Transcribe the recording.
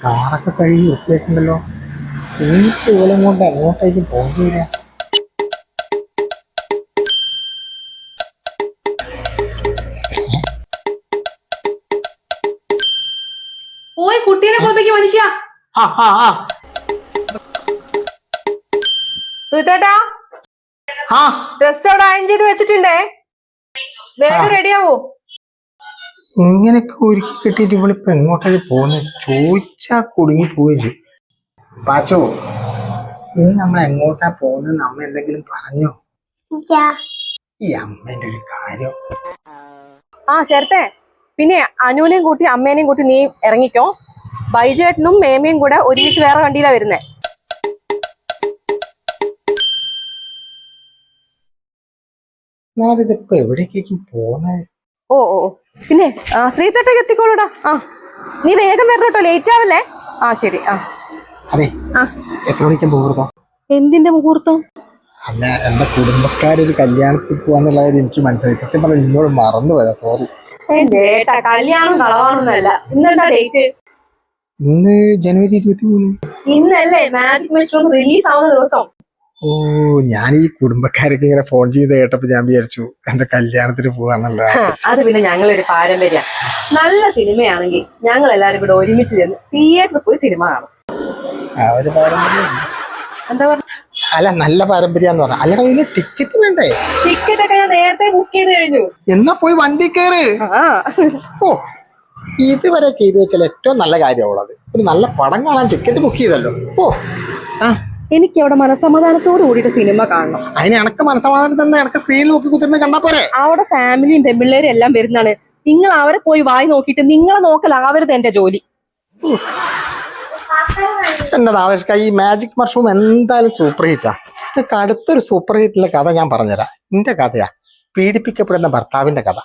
കാറൊക്കെ കഴുകി വൃത്തിയാക്കുണ്ടല്ലോ. ഈ കോലം കൊണ്ട് എങ്ങോട്ടേക്ക് പോകില്ല. പോയി കുട്ടീനെ കുളിപ്പിക്കും മനുഷ്യ. സുഹൃത്തേട്ടാ, ഡ്രസ് അവിടെ അയൺ ചെയ്ത് വെച്ചിട്ടുണ്ടേ, വേഗം റെഡിയാവോ. ഇങ്ങനെയൊക്കെ ഒരുക്കി കിട്ടിയിട്ട് ഇവളിപ്പോ എങ്ങോട്ടേക്ക് പോകുന്നത് ചോദിച്ചാ കുടുങ്ങി പോയില്ലേ. പാച്ചോ, ഇനി നമ്മൾ എങ്ങോട്ടാ പോകുന്നത്? അമ്മ എന്തെങ്കിലും പറഞ്ഞോ? ഈ അമ്മേന്റെ ഒരു കാര്യം. ശരത്തെ, പിന്നെ അനുവിനെയും കൂട്ടി അമ്മേനെയും കൂട്ടി നീ ഇറങ്ങിക്കോ. ബൈജേട്ടനും മേമയും കൂടെ ഒരുമിച്ച് വേറെ വണ്ടിയിലാ വരുന്നേ. ഇതിപ്പോ എവിടേക്കും പോന്നേ? ഓ ഓ പിന്നെ ശ്രീതട്ടേക്ക് എത്തിക്കോളൂടാ. നീ വേഗം വരണം കേട്ടോ, ലേറ്റ് ആവല്ലേ. ശരി. അതെ, എത്ര മണിക്കും മുഹൂർത്തം? എന്തിന്റെ മുഹൂർത്തം? അല്ല, എന്റെ കുടുംബക്കാരൊരു കല്യാണത്തിൽ പോവാന്നുള്ളത് എനിക്ക് മനസ്സിലായി. സത്യം പറഞ്ഞാൽ ഇന്നോട് മറന്നു പോയതാ, സോറി. കല്യാണം കളവാണെന്നല്ല. ഇന്നെന്താ ഡേറ്റ്? ഇന്ന് ജനുവരി 23. ഇന്നല്ലേ മാജിക് മഷ്റൂം റിലീസ് ആവുന്ന ദിവസം. ഓ, ഞാൻ ഈ കുടുംബക്കാരൊക്കെ ഇങ്ങനെ ഫോൺ ചെയ്ത് കേട്ടപ്പോ ഞാൻ വിചാരിച്ചു എന്റെ കല്യാണത്തിന് പോവാന്നുള്ള. അത് പിന്നെ ഞങ്ങളൊരു പാരമ്പര്യം. നല്ല സിനിമയാണെങ്കിൽ ഞങ്ങൾ എല്ലാരും കൂടെ ഒരുമിച്ച് ചെന്ന് തിയേറ്ററിൽ പോയി സിനിമ കാണും. ഒരു പാരമ്പര്യം. എന്താ പറഞ്ഞ? അല്ല, നല്ല പാരമ്പര്യം എന്ന് പറഞ്ഞ. അല്ലടാ, ഇതിന് ടിക്കറ്റ് വേണ്ടേ? ടിക്കറ്റ് ഒക്കെ ഞാൻ നേരത്തെ ബുക്ക് ചെയ്ത് കഴിഞ്ഞു. എന്നാ പോയി വണ്ടി കയറ്. ഓ, ഇതുവരെ ചെയ്തു വെച്ചാൽ ഏറ്റവും നല്ല കാര്യമുള്ളത്. ഒരു നല്ല പടം കാണാൻ ടിക്കറ്റ് ബുക്ക് ചെയ്തല്ലോ. ഓ, എനിക്ക് അവിടെ മനസ്സമാധാനത്തോട് കൂടിയിട്ട് സിനിമ കാണണം. അതിന് എനക്ക് മനസ്സമാധാനം തന്നെ. എനക്ക് സ്ക്രീനിൽ നോക്കി കുത്തിരുന്ന് കണ്ടാ പോരെ? അവിടെ ഫാമിലിയും പെൺപിള്ളേരും എല്ലാം വരുന്നതാണ്. നിങ്ങൾ അവരെ പോയി വായി നോക്കിയിട്ട് നിങ്ങളെ നോക്കലാവരുത് എന്റെ ജോലി. എന്റെ നാദഷ്ക, ഈ മാജിക് മഷ്റൂം എന്തായാലും സൂപ്പർ ഹിറ്റാ. ഇതൊക്കെ അടുത്തൊരു സൂപ്പർ ഹിറ്റിലെ കഥ ഞാൻ പറഞ്ഞുതരാം. എന്റെ കഥയാ, പീഡിപ്പിക്കപ്പെടുന്ന ഭർത്താവിന്റെ കഥ.